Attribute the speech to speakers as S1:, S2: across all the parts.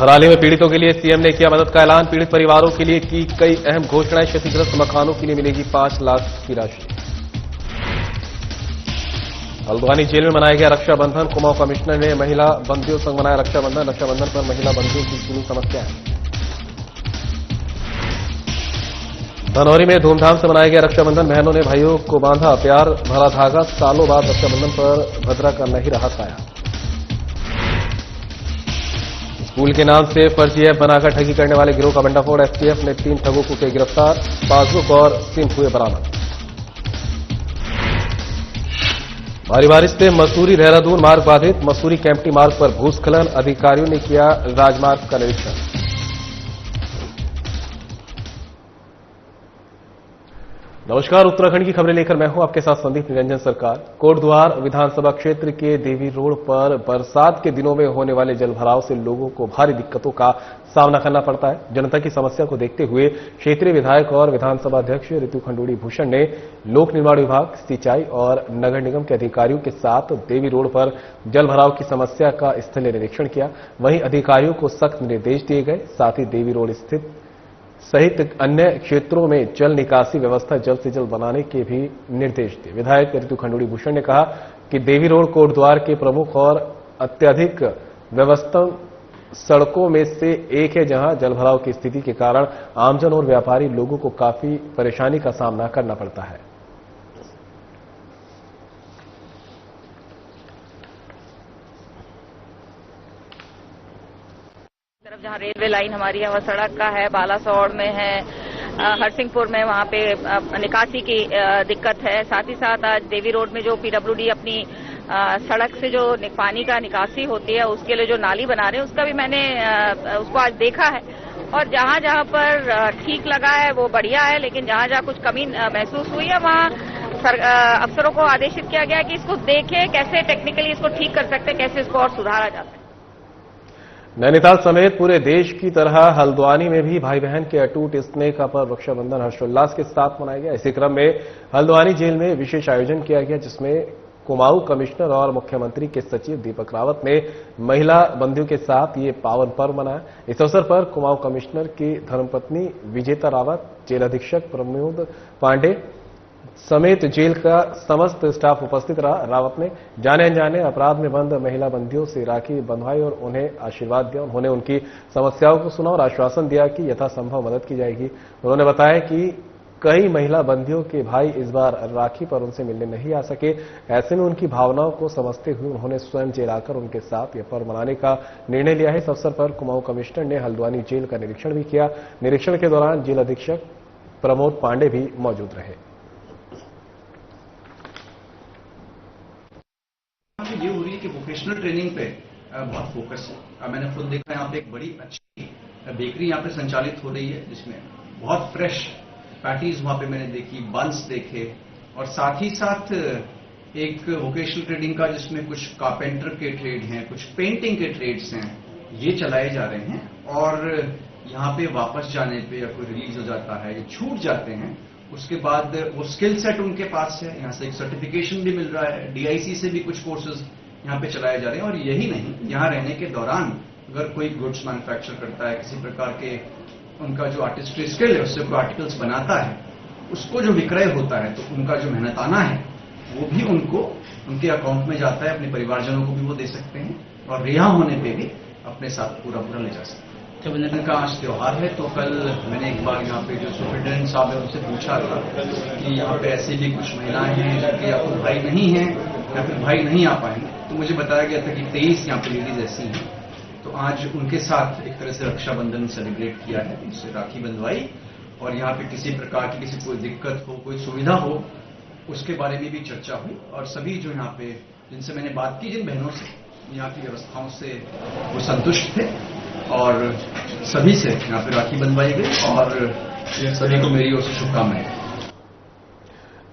S1: भराली में पीड़ितों के लिए सीएम ने किया मदद का ऐलान। पीड़ित परिवारों के लिए की कई अहम घोषणाएं। क्षतिग्रस्त मकानों के लिए मिलेगी 5 लाख की राशि। हल्द्वानी जेल में मनाया गया रक्षाबंधन। कुमाऊं कमिश्नर ने महिला बंदियों संग मनाया रक्षाबंधन। रक्षाबंधन पर महिला बंदियों की सुनी समस्याएं। धनौरी में धूमधाम से मनाया गया रक्षाबंधन। बहनों ने भाइयों को बांधा प्यार भरा धागा। सालों बाद रक्षाबंधन पर भद्रा का नहीं रहा साया। स्कूल के नाम से फर्जी ऐप बनाकर ठगी करने वाले गिरोह का भंडाफोड़। एसटीएफ ने 3 ठगों को किया गिरफ्तार। पासबुक और सिम हुए बरामद। भारी बारिश से मसूरी देहरादून मार्ग बाधित। मसूरी कैंपटी मार्ग पर भूस्खलन। अधिकारियों ने किया राजमार्ग का निरीक्षण। नमस्कार, उत्तराखंड की खबरें लेकर मैं हूं आपके साथ संदीप निरंजन सरकार। कोटद्वार विधानसभा क्षेत्र के देवी रोड पर बरसात के दिनों में होने वाले जलभराव से लोगों को भारी दिक्कतों का सामना करना पड़ता है। जनता की समस्या को देखते हुए क्षेत्रीय विधायक और विधानसभा अध्यक्ष ऋतु खंडूड़ी भूषण ने लोक निर्माण विभाग, सिंचाई और नगर निगम के अधिकारियों के साथ देवी रोड पर जलभराव की समस्या का स्थलीय निरीक्षण किया। वहीं अधिकारियों को सख्त निर्देश दिए गए। साथ ही देवी रोड स्थित सहित अन्य क्षेत्रों में जल निकासी व्यवस्था जल्द से जल्द बनाने के भी निर्देश दिए। विधायक ऋतु खंडूड़ी भूषण ने कहा कि देवी रोड कोटद्वार के प्रमुख और अत्यधिक व्यवस्थित सड़कों में से एक है, जहां जलभराव की स्थिति के कारण आमजन और व्यापारी लोगों को काफी परेशानी का सामना करना पड़ता है।
S2: जहाँ रेलवे लाइन हमारी है वह सड़क का है, बालासोड़ में है, हरसिंहपुर में वहाँ पे निकासी की दिक्कत है। साथ ही साथ आज देवी रोड में जो पीडब्ल्यूडी अपनी सड़क से जो पानी का निकासी होती है उसके लिए जो नाली बना रहे हैं उसका भी मैंने उसको आज देखा है। और जहाँ जहाँ पर ठीक लगा है वो बढ़िया है, लेकिन जहाँ जहाँ कुछ कमी महसूस हुई है वहाँ अफसरों को आदेशित किया गया कि इसको देखें कैसे टेक्निकली इसको ठीक कर सकते हैं, कैसे इसको और सुधारा जा सकता है।
S1: नैनीताल समेत पूरे देश की तरह हल्द्वानी में भी भाई बहन के अटूट स्नेह का पर्व रक्षाबंधन हर्षोल्लास के साथ मनाया गया। इसी क्रम में हल्द्वानी जेल में विशेष आयोजन किया गया, जिसमें कुमाऊं कमिश्नर और मुख्यमंत्री के सचिव दीपक रावत ने महिला बंदियों के साथ ये पावन पर्व मनाया। इस अवसर पर कुमाऊं कमिश्नर की धर्मपत्नी विजेता रावत, जेल अधीक्षक प्रमोद पांडे समेत जेल का समस्त स्टाफ उपस्थित रहा। रावत ने जाने अनजाने अपराध में बंद महिला बंदियों से राखी बंधवाई और उन्हें आशीर्वाद दिया। उन्होंने उनकी समस्याओं को सुना और आश्वासन दिया कि यथासंभव मदद की जाएगी। उन्होंने बताया कि कई महिला बंदियों के भाई इस बार राखी पर उनसे मिलने नहीं आ सके। ऐसे में उनकी भावनाओं को समझते हुए उन्होंने स्वयं जेल आकर उनके साथ यह पर्व मनाने का निर्णय लिया है। इस अवसर पर कुमाऊं कमिश्नर ने हल्द्वानी जेल का निरीक्षण भी किया। निरीक्षण के दौरान जेल अधीक्षक प्रमोद पांडे भी मौजूद रहे।
S3: ये हो रही है कि वोकेशनल ट्रेनिंग पे बहुत फोकस है। मैंने खुद देखा यहाँ पे एक बड़ी अच्छी बेकरी यहाँ पे संचालित हो रही है, जिसमें बहुत फ्रेश पैटीज वहाँ पे मैंने देखी, बंस देखे, और साथ ही साथ एक वोकेशनल ट्रेनिंग का जिसमें कुछ कारपेंटर के ट्रेड हैं, कुछ पेंटिंग के ट्रेड्स हैं, ये चलाए जा रहे हैं। और यहाँ पे वापस जाने पे या कोई रिलीज हो जाता है या छूट जाते हैं, उसके बाद वो स्किल सेट उनके पास है, यहाँ से एक सर्टिफिकेशन भी मिल रहा है। डीआईसी से भी कुछ कोर्सेज यहाँ पे चलाए जा रहे हैं। और यही नहीं, यहाँ रहने के दौरान अगर कोई गुड्स मैन्युफैक्चर करता है, किसी प्रकार के उनका जो आर्टिस्ट्री स्किल है उससे कोई आर्टिकल्स बनाता है, उसको जो विक्रय होता है तो उनका जो मेहनताना है वो भी उनको उनके अकाउंट में जाता है। अपने परिवारजनों को भी वो दे सकते हैं और रिहा होने पर भी अपने साथ पूरा ले जा सकते हैं। रक्षाबंधन का आज त्योहार है, तो कल मैंने एक बार यहाँ पे जो सुप्रिटेंडेंट साहब है उनसे पूछा था कि यहाँ पे ऐसी भी कुछ महिलाएं हैं जिनके या तो भाई नहीं है या फिर भाई नहीं आ पाएंगे, तो मुझे बताया गया था कि 23 यहाँ पे लेडीज ऐसी हैं। तो आज उनके साथ एक तरह से रक्षाबंधन सेलिब्रेट किया है, उनसे राखी बंधवाई, और यहाँ पे किसी प्रकार की किसी कोई दिक्कत हो, कोई सुविधा हो, उसके बारे में भी चर्चा हुई। और सभी जो यहाँ पे जिनसे मैंने बात की, जिन बहनों से यहाँ की व्यवस्थाओं से वो संतुष्ट थे और सभी से यहाँ पे राखी बंधवाई गई और सभी को मेरी ओर से शुभकामनाएं।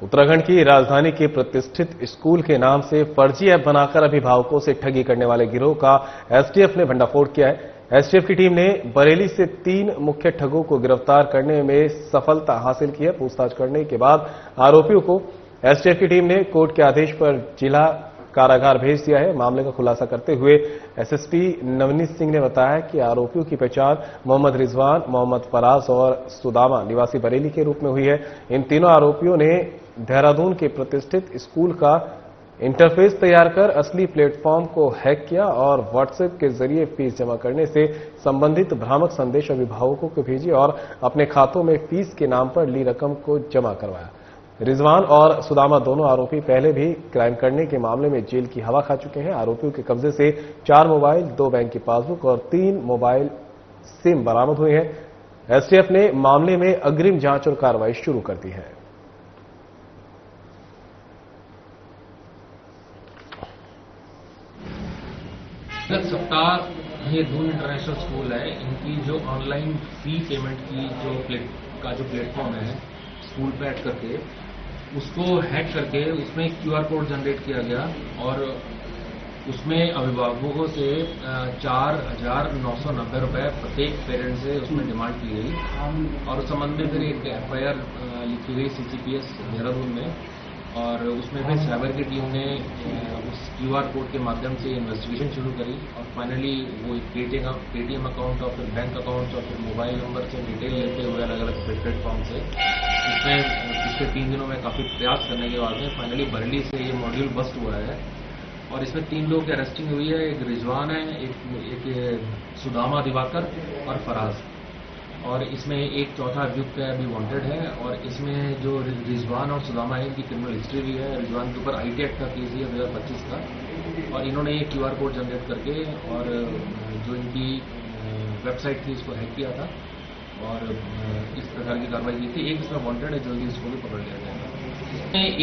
S1: उत्तराखंड की राजधानी के प्रतिष्ठित स्कूल के नाम से फर्जी ऐप बनाकर अभिभावकों से ठगी करने वाले गिरोह का एसटीएफ ने भंडाफोड़ किया है। एसटीएफ की टीम ने बरेली से 3 मुख्य ठगों को गिरफ्तार करने में सफलता हासिल की है। पूछताछ करने के बाद आरोपियों को एसटीएफ की टीम ने कोर्ट के आदेश पर जिला कारागार भेज दिया है। मामले का खुलासा करते हुए एसएसपी नवनीत सिंह ने बताया कि आरोपियों की पहचान मोहम्मद रिजवान, मोहम्मद फराज और सुदामा निवासी बरेली के रूप में हुई है। इन तीनों आरोपियों ने देहरादून के प्रतिष्ठित स्कूल का इंटरफेस तैयार कर असली प्लेटफॉर्म को हैक किया और व्हाट्सएप के जरिए फीस जमा करने से संबंधित भ्रामक संदेश अभिभावकों को भेजे और अपने खातों में फीस के नाम पर ली रकम को जमा करवाया। रिजवान और सुदामा दोनों आरोपी पहले भी क्राइम करने के मामले में जेल की हवा खा चुके हैं। आरोपियों के कब्जे से 4 मोबाइल, 2 बैंक की पासबुक और 3 मोबाइल सिम बरामद हुए हैं। एसटीएफ ने मामले में अग्रिम जांच और कार्रवाई शुरू कर दी है।
S4: गत सप्ताह ये दून इंटरनेशनल स्कूल है, इनकी जो ऑनलाइन फी पेमेंट की जो प्लेटफॉर्म है स्कूल पे ऐड करके उसको हैक करके उसमें QR कोड जनरेट किया गया और उसमें अभिभावकों से 4,990 रुपए प्रत्येक पेरेंट से उसमें डिमांड की गई और उस संबंध में फिर एक FIR लिखी गई CCPS देहरादून में और उसमें फिर साइबर की टीम ने उस QR कोड के माध्यम से इन्वेस्टिगेशन शुरू करी और फाइनली वो पेटीएम अकाउंट और फिर बैंक अकाउंट और फिर मोबाइल नंबर से डिटेल लेते हुए अलग अलग प्लेटफॉर्म से इसमें पिछले 3 दिनों में काफी प्रयास करने के बाद में फाइनली बरेली से ये मॉड्यूल बस्ट हुआ है और इसमें 3 लोगों की अरेस्टिंग हुई है। एक रिजवान है, एक सुदामा दिवाकर और फराज और इसमें एक चौथा अभियुक्त है अभी वांटेड है और इसमें जो रिजवान और सुदामा है इनकी क्रिमिनल हिस्ट्री भी है। रिजवान के ऊपर IT एक्ट का केस है 2025 का और इन्होंने एक QR कोड जनरेट करके और जो इनकी वेबसाइट थी इसको हैक किया था और इस प्रकार की कार्रवाई की थी। एक इसमें वांटेड है, जल्दी इसको भी पकड़ लिया जाएगा।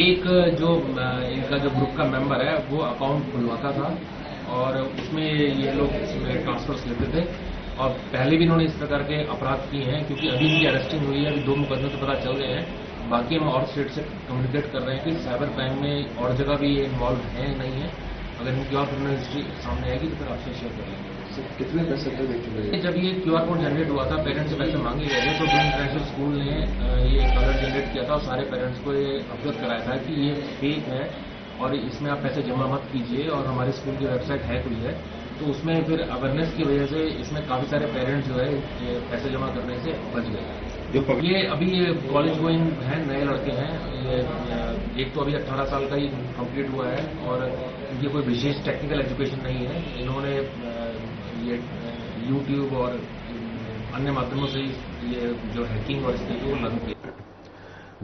S4: एक जो इनका जो ग्रुप का मेंबर है वो अकाउंट खुलवाता था और उसमें ये लोग इसमें ट्रांसफर्स लेते थे और पहले भी इन्होंने इस प्रकार के अपराध किए हैं क्योंकि अभी इनकी अरेस्टिंग हुई है। अभी 2 मुकदमे तो पता चल गए हैं, बाकी हम और स्टेट से कम्युनिकेट कर रहे हैं कि साइबर क्राइम में और जगह भी ये इन्वॉल्व है नहीं है। अगर इनकी और क्रिमिनल हिस्ट्री सामने आएगी तो फिर आपसे शेयर कर लेंगे।
S3: कितने पैसे थे देखिए?
S4: जब ये QR कोड जनरेट हुआ था पेरेंट्स से पैसे मांगे गए थे तो दून इंटरनेशनल स्कूल ने ये अलर्ट जनरेट किया था और सारे पेरेंट्स को ये अवगत कराया था कि ये फेक है और इसमें आप पैसे जमा मत कीजिए और हमारे स्कूल की वेबसाइट हैक हुई है। तो उसमें फिर अवेयरनेस की वजह से इसमें काफी सारे पेरेंट्स जो है पैसे जमा करने से बच गए। ये अभी कॉलेज गोइंग हैं, नए लड़के हैं। एक तो अभी 18 साल का ही कंप्लीट हुआ है और इनकी कोई विशेष टेक्निकल एजुकेशन नहीं है। इन्होंने ये YouTube और अन्य माध्यमों से ये जो हैकिंग और इसके को लागू किया।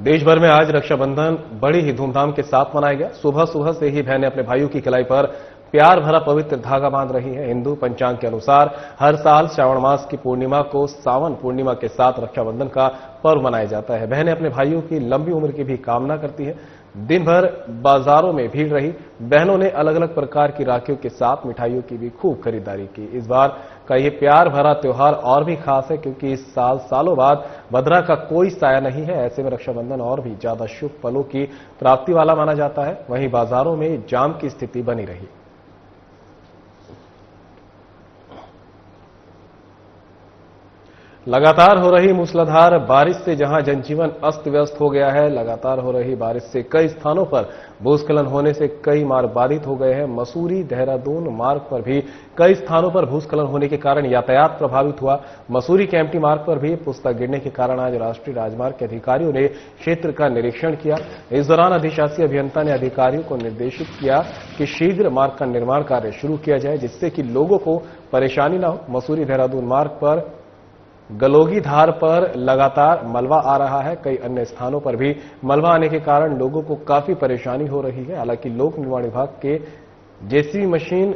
S1: देश भर में आज रक्षाबंधन बड़ी ही धूमधाम के साथ मनाया गया। सुबह सुबह से ही बहनें अपने भाइयों की कलाई पर प्यार भरा पवित्र धागा बांध रही है। हिंदू पंचांग के अनुसार हर साल श्रावण मास की पूर्णिमा को सावन पूर्णिमा के साथ रक्षाबंधन का पर्व मनाया जाता है। बहनें अपने भाइयों की लंबी उम्र की भी कामना करती हैं। दिन भर बाजारों में भीड़ रही। बहनों ने अलग अलग प्रकार की राखियों के साथ मिठाइयों की भी खूब खरीदारी की। इस बार का ये प्यार भरा त्योहार और भी खास है क्योंकि इस साल सालों बाद भद्रा का कोई साया नहीं है। ऐसे में रक्षाबंधन और भी ज्यादा शुभ फलों की प्राप्ति वाला माना जाता है। वहीं बाजारों में जाम की स्थिति बनी रही। लगातार हो रही मूसलाधार बारिश से जहां जनजीवन अस्त व्यस्त हो गया है, लगातार हो रही बारिश से कई स्थानों पर भूस्खलन होने से कई मार्ग बाधित हो गए हैं। मसूरी देहरादून मार्ग पर भी कई स्थानों पर भूस्खलन होने के कारण यातायात प्रभावित हुआ। मसूरी केम्प्टी मार्ग पर भी पुस्तक गिरने के कारण आज राष्ट्रीय राजमार्ग के अधिकारियों ने क्षेत्र का निरीक्षण किया। इस दौरान अधिशासी अभियंता ने अधिकारियों को निर्देशित किया कि शीघ्र मार्ग का निर्माण कार्य शुरू किया जाए जिससे कि लोगों को परेशानी न हो। मसूरी देहरादून मार्ग पर गलोगी धार पर लगातार मलबा आ रहा है। कई अन्य स्थानों पर भी मलबा आने के कारण लोगों को काफी परेशानी हो रही है। हालांकि लोक निर्माण विभाग के जेसीबी मशीन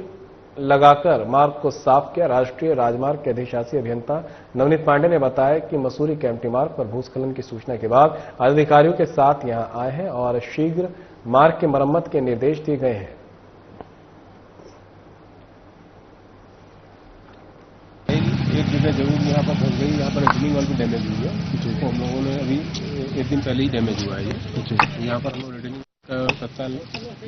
S1: लगाकर मार्ग को साफ किया। राष्ट्रीय राजमार्ग के अधिशासी अभियंता नवनीत पांडे ने बताया कि मसूरी केम्प्टी मार्ग पर भूस्खलन की सूचना के बाद अधिकारियों के साथ यहां आए हैं और शीघ्र मार्ग की मरम्मत के निर्देश दिए गए हैं।
S5: एक जगह जरूर यहाँ पर फंस गई, यहाँ पर रिटर्निंग वॉल भी डैमेज हुई है। तो हम लोगों ने अभी 1 दिन पहले ही डैमेज हुआ है ये। यहाँ पर हम लोग रिटर्निंग का तत्काल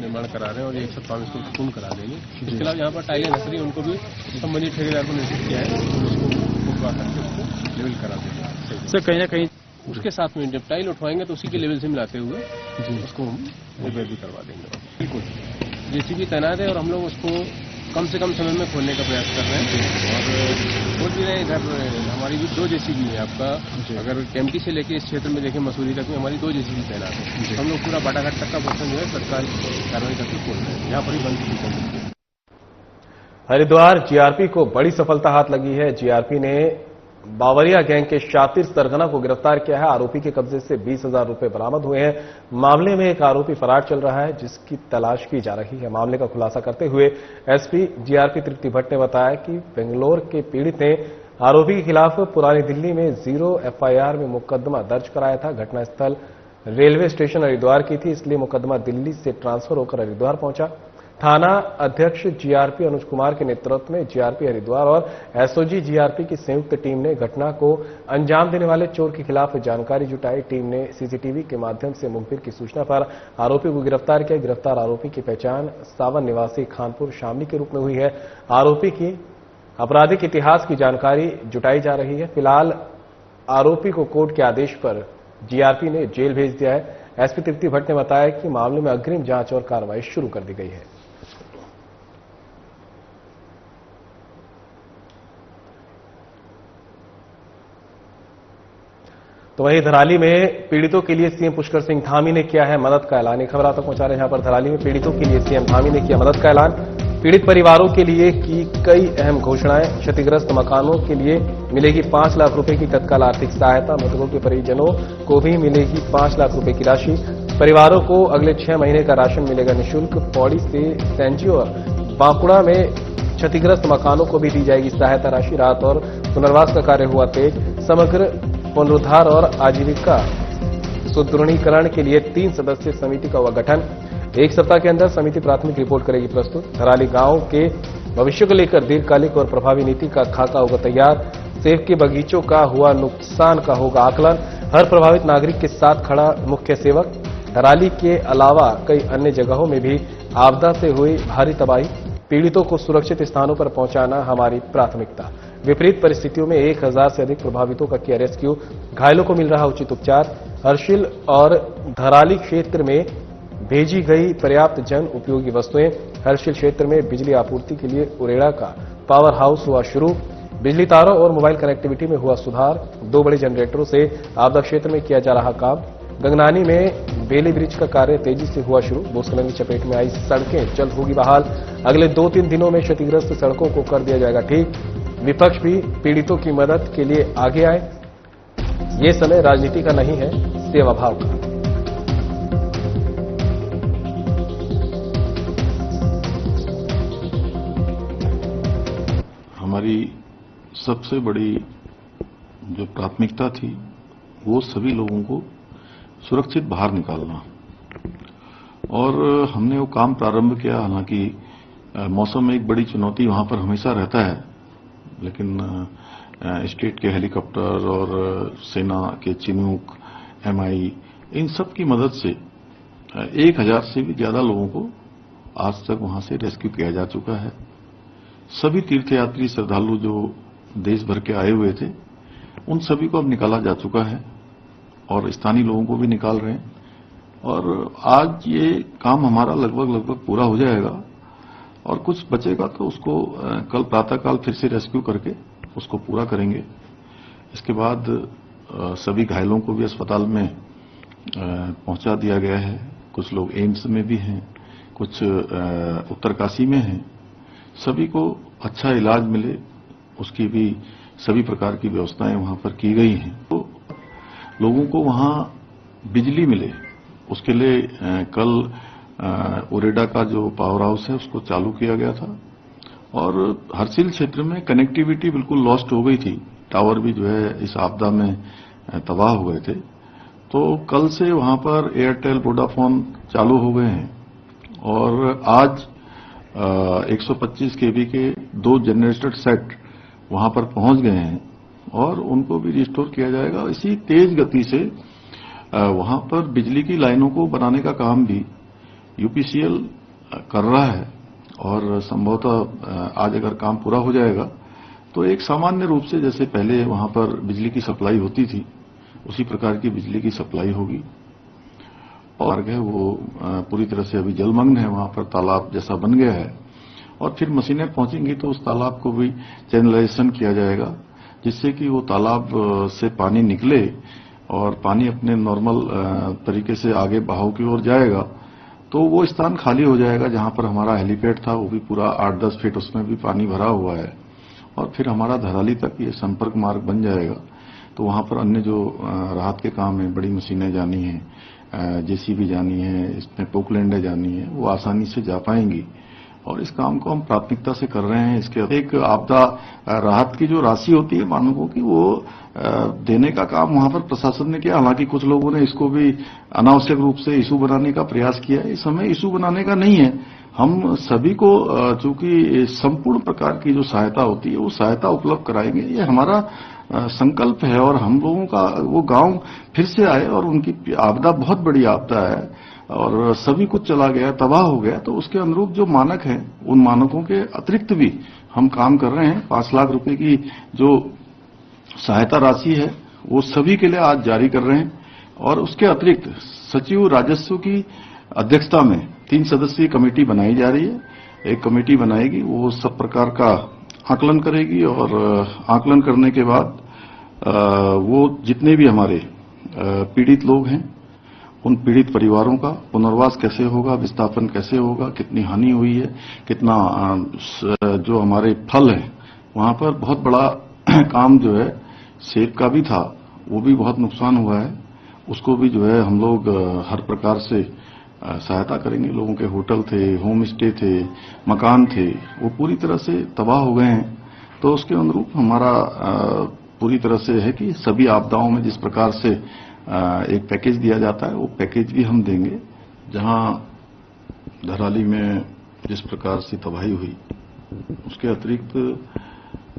S5: निर्माण करा रहे हैं और 105 इसको पूर्ण करा देंगे। इसके अलावा यहाँ पर टाइलें धस रही उनको भी संबंधित ठेकेदार को निर्देशित किया है, उसको उठवा करके उसको लेवल करा देंगे।
S6: सर कहीं ना कहीं
S5: उसके साथ में जब टाइल उठवाएंगे तो उसी के लेवल से मिलाते हुए उसको हम रिपेयर भी करवा देंगे। बिल्कुल जेसीबी तैनात है और हम लोग उसको कम से कम समय में खोलने का प्रयास कर रहे हैं और खोल भी रहे हैं। इधर हमारी भी 2 जेसीबी है। आपका अगर केम्प्टी से लेके इस क्षेत्र में देखें मसूरी तक में हमारी 2 जेसीबी तैनात है। हम लोग पूरा बाटाघाट तक का पोर्शन जो है तत्काल कार्रवाई करके खोल रहे हैं, यहाँ पर ही बंद की कर सकते हैं।
S1: हरिद्वार जीआरपी को बड़ी सफलता हाथ लगी है। जीआरपी ने बावरिया गैंग के शातिर सरगना को गिरफ्तार किया है। आरोपी के कब्जे से 20,000 रुपए बरामद हुए हैं। मामले में एक आरोपी फरार चल रहा है जिसकी तलाश की जा रही है। मामले का खुलासा करते हुए एसपी जीआरपी तृप्ति भट्ट ने बताया कि बेंगलोर के पीड़ित ने आरोपी के खिलाफ पुरानी दिल्ली में 0 एफआईआर में मुकदमा दर्ज कराया था। घटनास्थल रेलवे स्टेशन हरिद्वार की थी, इसलिए मुकदमा दिल्ली से ट्रांसफर होकर हरिद्वार पहुंचा। थाना अध्यक्ष जीआरपी अनुज कुमार के नेतृत्व में जीआरपी हरिद्वार और एसओजी जीआरपी की संयुक्त टीम ने घटना को अंजाम देने वाले चोर के खिलाफ जानकारी जुटाई। टीम ने सीसीटीवी के माध्यम से मुखबिर की सूचना पर आरोपी को गिरफ्तार किया। गिरफ्तार आरोपी की पहचान सावन निवासी खानपुर शामली के रूप में हुई है। आरोपी की आपराधिक इतिहास की जानकारी जुटाई जा रही है। फिलहाल आरोपी को कोर्ट के आदेश पर जीआरपी ने जेल भेज दिया है। एसपी तृप्ति भट्ट ने बताया कि मामले में अग्रिम जांच और कार्रवाई शुरू कर दी गई है। तो वहीं धराली में पीड़ितों के लिए सीएम पुष्कर सिंह धामी ने किया है मदद का ऐलान। खबर आप तक पहुंचा रहे हैं। यहां पर धराली में पीड़ितों के लिए सीएम धामी ने किया मदद का ऐलान। पीड़ित परिवारों के लिए की कई अहम घोषणाएं। क्षतिग्रस्त मकानों के लिए मिलेगी 5 लाख रुपए की तत्काल आर्थिक सहायता। मृतकों के परिजनों को भी मिलेगी 5 लाख रुपए की राशि। परिवारों को अगले 6 महीने का राशन मिलेगा निःशुल्क। पौड़ी से सेंजी और बांकुड़ा में क्षतिग्रस्त मकानों को भी दी जाएगी सहायता राशि। राहत और पुनर्वास का कार्य हुआ तेज। समग्र पुनरुद्धार और आजीविका सुदृढ़ीकरण के लिए 3 सदस्यीय समिति का हुआ गठन। 1 सप्ताह के अंदर समिति प्राथमिक रिपोर्ट करेगी प्रस्तुत। धराली गांव के भविष्य को लेकर दीर्घकालिक और प्रभावी नीति का खाका होगा तैयार। सेब के बगीचों का हुआ नुकसान का होगा आकलन। हर प्रभावित नागरिक के साथ खड़ा मुख्य सेवक। धराली के अलावा कई अन्य जगहों में भी आपदा से हुई भारी तबाही। पीड़ितों को सुरक्षित स्थानों पर पहुंचाना हमारी प्राथमिकता। विपरीत परिस्थितियों में 1000 से अधिक प्रभावितों का किया रेस्क्यू। घायलों को मिल रहा उचित उपचार। हर्षिल और धराली क्षेत्र में भेजी गई पर्याप्त जन उपयोगी वस्तुएं। हर्षिल क्षेत्र में बिजली आपूर्ति के लिए उरेड़ा का पावर हाउस हुआ शुरू। बिजली तारों और मोबाइल कनेक्टिविटी में हुआ सुधार। 2 बड़े जनरेटरों से आपदा क्षेत्र में किया जा रहा काम। गंगनानी में बेली ब्रिज का कार्य तेजी से हुआ शुरू। भूस्खलन की चपेट में आई सड़कें जल्द होगी बहाल। अगले 2-3 दिनों में क्षतिग्रस्त सड़कों को कर दिया जाएगा ठीक। विपक्ष भी पीड़ितों की मदद के लिए आगे आए। ये समय राजनीति का नहीं है, सेवा भाव का।
S6: हमारी सबसे बड़ी जो प्राथमिकता थी वो सभी लोगों को सुरक्षित बाहर निकालना, और हमने वो काम प्रारंभ किया। हालांकि मौसम में एक बड़ी चुनौती वहां पर हमेशा रहता है, लेकिन स्टेट के हेलीकॉप्टर और सेना के चिनूक, एमआई, इन सब की मदद से 1000 से भी ज्यादा लोगों को आज तक वहां से रेस्क्यू किया जा चुका है। सभी तीर्थयात्री श्रद्धालु जो देश भर के आए हुए थे उन सभी को अब निकाला जा चुका है और स्थानीय लोगों को भी निकाल रहे हैं। और आज ये काम हमारा लगभग पूरा हो जाएगा और कुछ बचेगा तो उसको कल प्रातःकाल फिर से रेस्क्यू करके उसको पूरा करेंगे। इसके बाद सभी घायलों को भी अस्पताल में पहुंचा दिया गया है। कुछ लोग एम्स में भी हैं, कुछ उत्तरकाशी में हैं। सभी को अच्छा इलाज मिले उसकी भी सभी प्रकार की व्यवस्थाएं वहां पर की गई हैं। तो लोगों को वहां बिजली मिले उसके लिए कल उरेडा का जो पावर हाउस है उसको चालू किया गया था। और हर्षिल क्षेत्र में कनेक्टिविटी बिल्कुल लॉस्ट हो गई थी। टावर भी जो है इस आपदा में तबाह हो गए थे। तो कल से वहां पर एयरटेल, वोडाफोन चालू हो गए हैं और आज 125 केवी के 2 जनरेटर सेट वहां पर पहुंच गए हैं और उनको भी रिस्टोर किया जाएगा। इसी तेज गति से वहां पर बिजली की लाइनों को बनाने का काम भी यूपीसीएल कर रहा है और संभवतः आज अगर काम पूरा हो जाएगा तो एक सामान्य रूप से जैसे पहले वहां पर बिजली की सप्लाई होती थी उसी प्रकार की बिजली की सप्लाई होगी। मार्ग है वो पूरी तरह से अभी जलमग्न है, वहां पर तालाब जैसा बन गया है और फिर मशीनें पहुंचेंगी तो उस तालाब को भी चैनलाइजेशन किया जाएगा जिससे कि वो तालाब से पानी निकले और पानी अपने नॉर्मल तरीके से आगे बहाव की ओर जाएगा तो वो स्थान खाली हो जाएगा जहां पर हमारा हेलीपैड था, वो भी पूरा 8-10 फीट उसमें भी पानी भरा हुआ है और फिर हमारा धराली तक ये संपर्क मार्ग बन जाएगा। तो वहां पर अन्य जो राहत के काम है, बड़ी मशीनें जानी है, जेसीबी जानी है, इसमें पोकलैंडें जानी है, वो आसानी से जा पाएंगी और इस काम को हम प्राथमिकता से कर रहे हैं। इसके एक आपदा राहत की जो राशि होती है मानकों की वो देने का काम वहां पर प्रशासन ने किया। हालांकि कुछ लोगों ने इसको भी अनावश्यक रूप से इशू बनाने का प्रयास किया। इस समय इशू बनाने का नहीं है, हम सभी को चूंकि संपूर्ण प्रकार की जो सहायता होती है वो सहायता उपलब्ध कराएंगे, ये हमारा संकल्प है और हम लोगों का वो गांव फिर से आए और उनकी आपदा बहुत बड़ी आपदा है और सभी कुछ चला गया, तबाह हो गया, तो उसके अनुरूप जो मानक हैं उन मानकों के अतिरिक्त भी हम काम कर रहे हैं। 5 लाख रुपए की जो सहायता राशि है वो सभी के लिए आज जारी कर रहे हैं और उसके अतिरिक्त सचिव राजस्व की अध्यक्षता में 3 सदस्यीय कमेटी बनाई जा रही है। एक कमेटी बनाएगी, वो सब प्रकार का आकलन करेगी और आकलन करने के बाद वो जितने भी हमारे पीड़ित लोग हैं उन पीड़ित परिवारों का पुनर्वास कैसे होगा, विस्थापन कैसे होगा, कितनी हानि हुई है, कितना जो हमारे फल है वहां पर बहुत बड़ा काम जो है सेब का भी था, वो भी बहुत नुकसान हुआ है, उसको भी जो है हम लोग हर प्रकार से सहायता करेंगे। लोगों के होटल थे, होम स्टे थे, मकान थे, वो पूरी तरह से तबाह हो गए हैं। तो उसके अनुरूप हमारा पूरी तरह से है कि सभी आपदाओं में जिस प्रकार से एक पैकेज दिया जाता है वो पैकेज भी हम देंगे। जहां धराली में जिस प्रकार से तबाही हुई उसके अतिरिक्त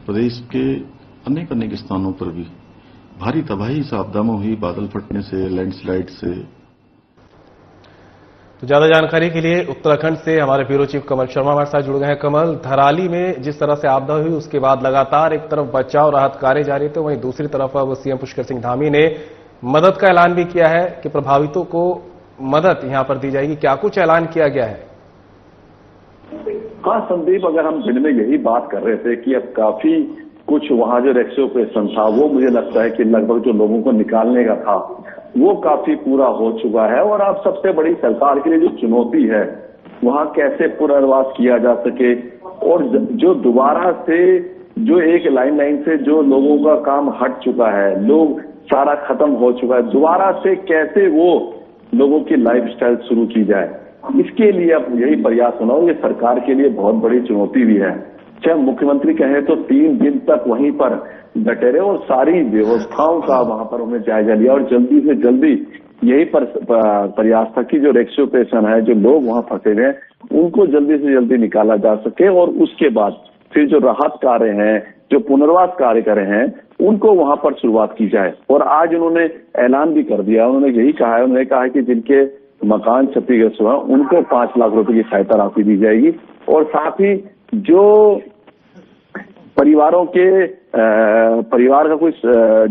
S6: प्रदेश के अनेक स्थानों पर भी भारी तबाही इस आपदा में हुई, बादल फटने से, लैंडस्लाइड से।
S1: तो ज्यादा जानकारी के लिए उत्तराखंड से हमारे ब्यूरो चीफ कमल शर्मा हमारे साथ जुड़ गए हैं। कमल, धराली में जिस तरह से आपदा हुई उसके बाद लगातार एक तरफ बचाव राहत कार्य जारी थे, वहीं दूसरी तरफ अब सीएम पुष्कर सिंह धामी ने मदद का ऐलान भी किया है कि प्रभावितों को मदद यहां पर दी जाएगी। क्या कुछ ऐलान किया गया है?
S7: हाँ संदीप, अगर हम दिन में यही बात कर रहे थे कि अब काफी कुछ वहां जो रेस्क्यू ऑपरेशन था वो मुझे लगता है कि लगभग जो लोगों को निकालने का था वो काफी पूरा हो चुका है और अब सबसे बड़ी सरकार के लिए जो चुनौती है वहां कैसे पुनर्वास किया जा सके और जो दोबारा से जो एक लाइन से जो लोगों का काम हट चुका है, लोग सारा खत्म हो चुका है, दोबारा से कैसे वो लोगों की लाइफस्टाइल शुरू की जाए, इसके लिए अब यही प्रयास होना और ये सरकार के लिए बहुत बड़ी चुनौती भी है। चाहे मुख्यमंत्री कहें तो 3 दिन तक वहीं पर डटे रहे और सारी व्यवस्थाओं का वहां पर उन्होंने जायजा लिया और जल्दी से जल्दी यही प्रयास था कि जो रेस्क्यू ऑपरेशन है, जो लोग वहां फंसे हुए हैं उनको जल्दी से जल्दी निकाला जा सके और उसके बाद फिर जो राहत कार्य हैं, जो पुनर्वास कार्य कर रहे हैं उनको वहां पर शुरुआत की जाए। और आज उन्होंने ऐलान भी कर दिया, उन्होंने यही कहा है, उन्होंने कहा है कि जिनके मकान क्षतिग्रस्त हुआ उनको 5 लाख रुपए की सहायता राशि दी जाएगी और साथ ही जो परिवारों के परिवार का कुछ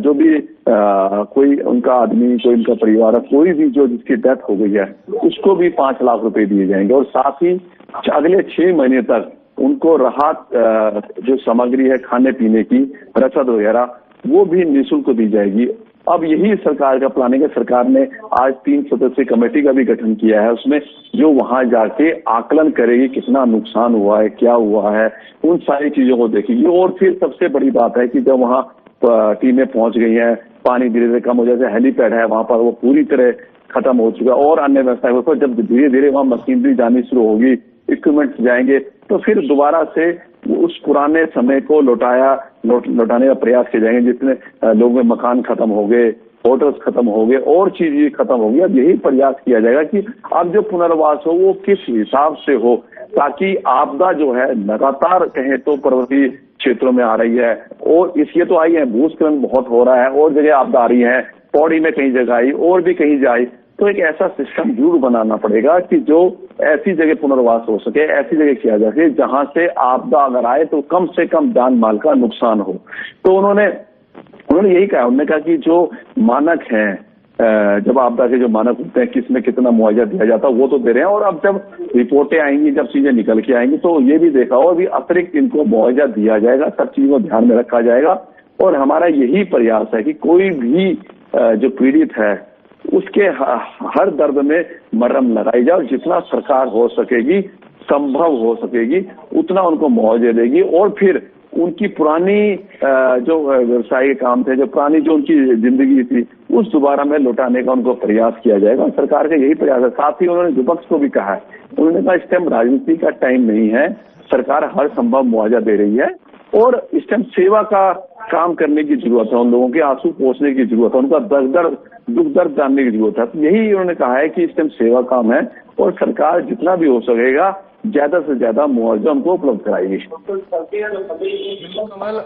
S7: जो भी कोई उनका आदमी, कोई उनका परिवार, कोई भी जो जिसकी डेथ हो गई है उसको भी 5 लाख रुपए दिए जाएंगे और साथ ही अगले 6 महीने तक उनको राहत जो सामग्री है खाने पीने की, रसद वगैरह, वो भी निःशुल्क दी जाएगी। अब यही सरकार का प्लानिंग है। सरकार ने आज 3 सदस्यीय कमेटी का भी गठन किया है, उसमें जो वहां जाके आकलन करेगी कितना नुकसान हुआ है, क्या हुआ है, उन सारी चीजों को देखेगी। और फिर सबसे बड़ी बात है कि जब वहां टीमें पहुंच गई हैं, पानी धीरे धीरे कम हो जाए, हेलीपैड है वहां पर वो पूरी तरह खत्म हो चुका है और अन्य व्यवस्था पर जब धीरे धीरे वहां मशीनरी जानी शुरू होगी, इक्विपमेंट्स जाएंगे, तो फिर दोबारा से उस पुराने समय को लौटाने का प्रयास किए जाएंगे। जितने लोगों के मकान खत्म हो गए, होटल्स खत्म हो गए और चीजें खत्म हो गई, अब यही प्रयास किया जाएगा कि अब जो पुनर्वास हो वो किस हिसाब से हो, ताकि आपदा जो है लगातार कहें तो पर्वतीय क्षेत्रों में आ रही है और इसलिए तो आई है, भूस्खलन बहुत हो रहा है और जगह आपदा आ रही है, पौड़ी में कहीं जगह आई और भी कहीं जाए, तो एक ऐसा सिस्टम जरूर बनाना पड़ेगा कि जो ऐसी जगह पुनर्वास हो सके, ऐसी जगह किया जा सके जहां से आपदा अगर आए तो कम से कम जान माल का नुकसान हो। तो उन्होंने यही कहा, उन्होंने कहा कि जो मानक हैं जब आपदा के जो मानक होते हैं किसमें कितना मुआवजा दिया जाता है वो तो दे रहे हैं, और अब जब रिपोर्टें आएंगी, जब चीजें निकल के आएंगी तो ये भी देखा होगा, अभी अतिरिक्त इनको मुआवजा दिया जाएगा, सब चीजों को ध्यान में रखा जाएगा। और हमारा यही प्रयास है कि कोई भी जो पीड़ित है उसके हर दर्द में मरहम लगाई जाए, और जितना सरकार हो सकेगी, संभव हो सकेगी, उतना उनको मुआवजे देगी। और फिर उनकी पुरानी जो व्यवसायिक काम थे, जो पुरानी जो उनकी जिंदगी थी, उस दोबारा में लौटाने का उनको प्रयास किया जाएगा। सरकार का यही प्रयास है। साथ ही उन्होंने विपक्ष को भी कहा है, उन्होंने कहा इस टाइम राजनीति का टाइम नहीं है, सरकार हर संभव मुआवजा दे रही है और इस टाइम सेवा का काम करने की जरूरत है, उन लोगों के आंसू पोंछने की जरूरत है, उनका दुख दर्द जानने की जरूरत है। तो यही उन्होंने कहा है कि इस टाइम सेवा काम है और सरकार जितना भी हो सकेगा ज्यादा से ज्यादा मुआवजा उनको उपलब्ध कराएगी।
S1: कमल,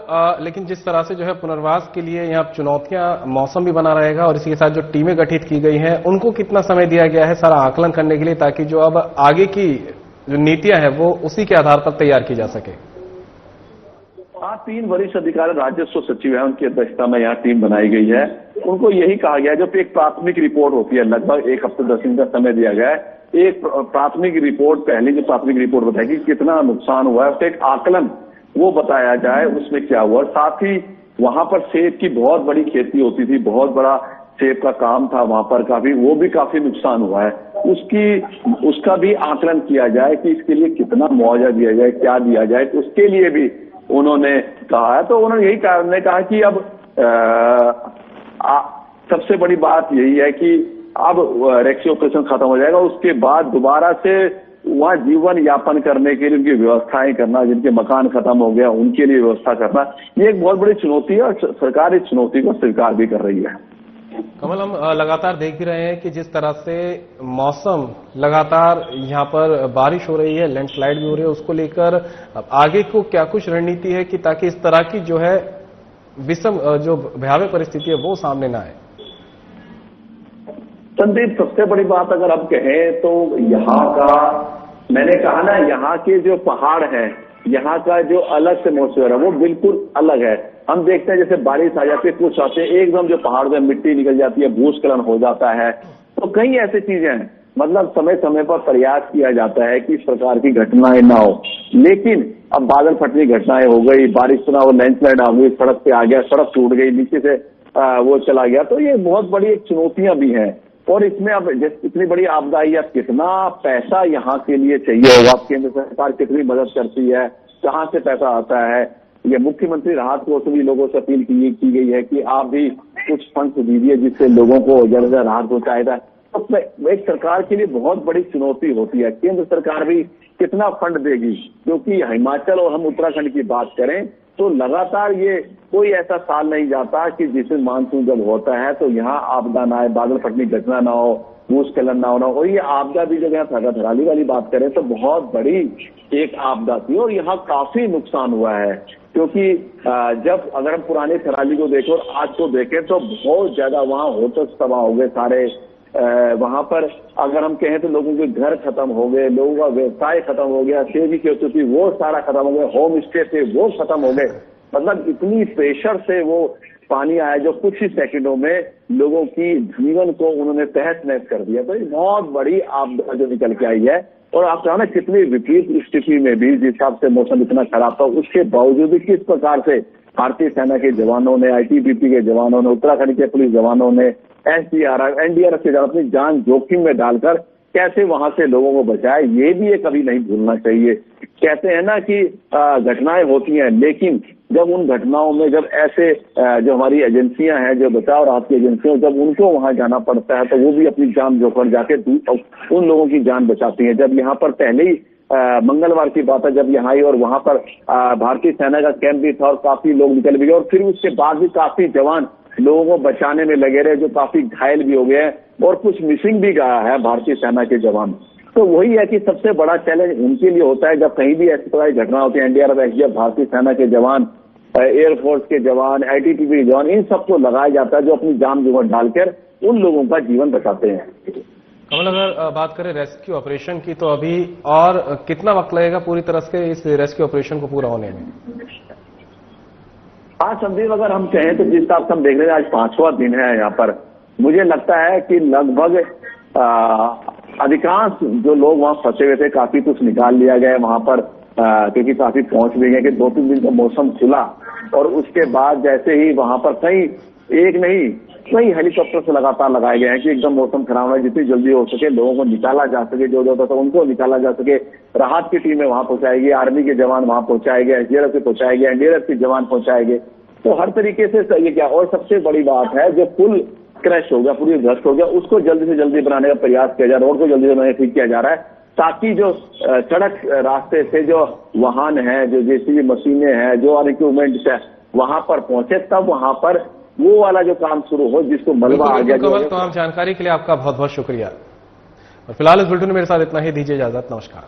S1: लेकिन जिस तरह से जो है पुनर्वास के लिए यहाँ चुनौतियां, मौसम भी बना रहेगा और इसी के साथ जो टीमें गठित की गई हैं उनको कितना समय दिया गया है सारा आकलन करने के लिए, ताकि जो अब आगे की जो नीतियां हैं वो उसी के आधार पर तैयार की जा सके?
S7: हाँ, 3 वरिष्ठ अधिकारी राजस्व सचिव है, उनकी अध्यक्षता में यहाँ टीम बनाई गई है। उनको यही कहा गया है, जो एक प्राथमिक रिपोर्ट होती है, लगभग 1 हफ्ते 10 दिन का समय दिया गया है। एक प्राथमिक रिपोर्ट, पहली जो प्राथमिक रिपोर्ट बताएगी कितना नुकसान हुआ है, उसका एक आकलन वो बताया जाए, उसमें क्या हुआ। साथ ही वहां पर सेब की बहुत बड़ी खेती होती थी, बहुत बड़ा सेब का काम था वहां पर, वो भी काफी नुकसान हुआ है, उसका भी आकलन किया जाए कि इसके लिए कितना मुआवजा दिया जाए, क्या दिया जाए, उसके लिए भी उन्होंने कहा है। तो उन्होंने यही कहा कि अब सबसे बड़ी बात यही है कि अब रेस्क्यू ऑपरेशन खत्म हो जाएगा, उसके बाद दोबारा से वहां जीवन यापन करने के लिए उनकी व्यवस्थाएं करना, जिनके मकान खत्म हो गया उनके लिए व्यवस्था करना, ये एक बहुत बड़ी चुनौती है और सरकार इस चुनौती को स्वीकार भी कर रही है।
S1: कमल, हम लगातार देख भी रहे हैं कि जिस तरह से मौसम लगातार यहाँ पर बारिश हो रही है, लैंडस्लाइड भी हो रही है, उसको लेकर आगे को क्या कुछ रणनीति है कि ताकि इस तरह की जो है विषम जो भयावह परिस्थिति है वो सामने ना आए?
S7: संदीप, सबसे बड़ी बात अगर आप कहें तो यहाँ का, मैंने कहा ना, यहाँ के जो पहाड़ हैं, यहाँ का जो अलग से मौसम है वो बिल्कुल अलग है। हम देखते हैं जैसे बारिश आ जाती है, कुछ आते हैं एकदम जो पहाड़ में मिट्टी निकल जाती है, भूस्खलन हो जाता है। तो कई ऐसी चीजें हैं, मतलब समय समय पर प्रयास किया जाता है कि इस प्रकार की घटनाएं ना हो, लेकिन अब बादल फटने की घटनाएं हो गई, बारिश सुना वो लैंडस्लाइड आ गई, सड़क पे आ गया, सड़क टूट गई, नीचे से वो चला गया। तो ये बहुत बड़ी एक चुनौतियां भी हैं। और इसमें अब इतनी बड़ी आपदा आई है, कितना पैसा यहाँ के लिए चाहिए होगा, केंद्र सरकार कितनी मदद करती है, कहाँ से पैसा आता है। ये मुख्यमंत्री राहत कोष भी लोगों से अपील की गई है कि आप भी कुछ फंड दीजिए जिससे लोगों को जल्द से राहत पहुंचाएगा। तो एक सरकार के लिए बहुत बड़ी चुनौती होती है, केंद्र सरकार भी कितना फंड देगी, क्योंकि हिमाचल और हम उत्तराखंड की बात करें तो लगातार ये कोई ऐसा साल नहीं जाता कि जिसमें मानसून जब होता है तो यहाँ आपदा ना आए, बादल फटने की घटना ना हो, भूस्खलन ना होना। और ये आपदा भी जब यहाँ थराली वाली बात करें तो बहुत बड़ी एक आपदा थी और यहाँ काफी नुकसान हुआ है, क्योंकि जब अगर हम पुरानी थराली को देखें और आज को देखें तो बहुत ज्यादा वहाँ होटल तबाह हो गए सारे। वहां पर अगर हम कहें तो लोगों के घर खत्म हो गए, लोगों का व्यवसाय खत्म हो गया, सेवी की होती थी वो सारा खत्म हो गया, होम स्टे थे वो खत्म हो गए। मतलब इतनी प्रेशर से वो पानी आया जो कुछ ही सेकंडों में लोगों की जीवन को उन्होंने तहस नहस कर दिया। तो ये बहुत बड़ी आपदा जो निकल के आई है। और आप कहा ना कितनी विपरीत स्थिति में भी, जिस हिसाब से मौसम इतना खराब था, उसके बावजूद भी किस प्रकार से भारतीय सेना के जवानों ने, आईटीबीपी के जवानों ने, उत्तराखंड के पुलिस जवानों ने, एसडीआरएफ, एनडीआरएफ के जवान अपनी जान जोखिम में डालकर कैसे वहां से लोगों को बचाए, ये भी ये कभी नहीं भूलना चाहिए। कहते हैं ना कि घटनाएं होती हैं, लेकिन जब उन घटनाओं में जब ऐसे जो हमारी एजेंसियां हैं, जो बचाव राहत की एजेंसियां, जब उनको वहां जाना पड़ता है तो वो भी अपनी जान जोखिम जाके उन लोगों की जान बचाती हैं। जब यहाँ पर पहले ही मंगलवार की बात है, जब यहाँ आई और वहां पर भारतीय सेना का कैंप भी था और काफी लोग निकल भी गए, और फिर उसके बाद भी काफी जवान लोगों को बचाने में लगे रहे, जो काफी घायल भी हो गए हैं और कुछ मिसिंग भी गया है भारतीय सेना के जवान। तो वही है कि सबसे बड़ा चैलेंज उनके लिए होता है जब कहीं भी ऐसी तरह की घटना होती है। एनडीआरएफ, एसडीआरएफ, भारतीय सेना के जवान, एयरफोर्स के जवान, आईटीबीपी के जवान, इन सबको लगाया जाता है जो अपनी जान जीवन डालकर उन लोगों का जीवन बचाते हैं।
S1: कमल, अगर बात करें रेस्क्यू ऑपरेशन की तो अभी और कितना वक्त लगेगा पूरी तरह से इस रेस्क्यू ऑपरेशन को पूरा होने में?
S7: हाँ संदीप, अगर हम कहें तो जिस हिसाब से हम देख रहे हैं आज 5वां दिन है यहाँ पर, मुझे लगता है कि लगभग अधिकांश जो लोग वहां फंसे हुए थे काफी कुछ निकाल लिया गया वहां पर, क्योंकि काफी पहुंच भी गए कि 2-3 दिन का मौसम खुला और उसके बाद जैसे ही वहां पर कई हेलीकॉप्टर से लगातार लगाए गए हैं कि एकदम मौसम खराब है, जितनी जल्दी हो सके लोगों को निकाला जा सके, जो होता था उनको निकाला जा सके। राहत की टीमें वहां पहुंचाएगी, आर्मी के जवान वहां पहुंचाएंगे, एसडीआरएफ के पहुंचाएंगे, एनडीआरएफ के जवान पहुंचाएंगे। तो हर तरीके से ये क्या, और सबसे बड़ी बात है जो पुल क्रैश हो गया, पूरी ध्वस्त हो गया, उसको जल्दी से जल्दी बनाने का प्रयास किया जा रहा है, रोड को जल्दी से ठीक किया जा रहा है, ताकि जो सड़क रास्ते से जो वाहन है, जो जेसीबी मशीनें हैं, जो और इक्विपमेंट्स है वहां पर पहुंचे, तब वहां पर वो वाला जो काम शुरू हो जिसको मलबा आ गया।
S1: कमल, तमाम जानकारी के लिए आपका बहुत बहुत शुक्रिया। और फिलहाल इस बुलेटिन में मेरे साथ इतना ही, दीजिए इजाजत, नमस्कार।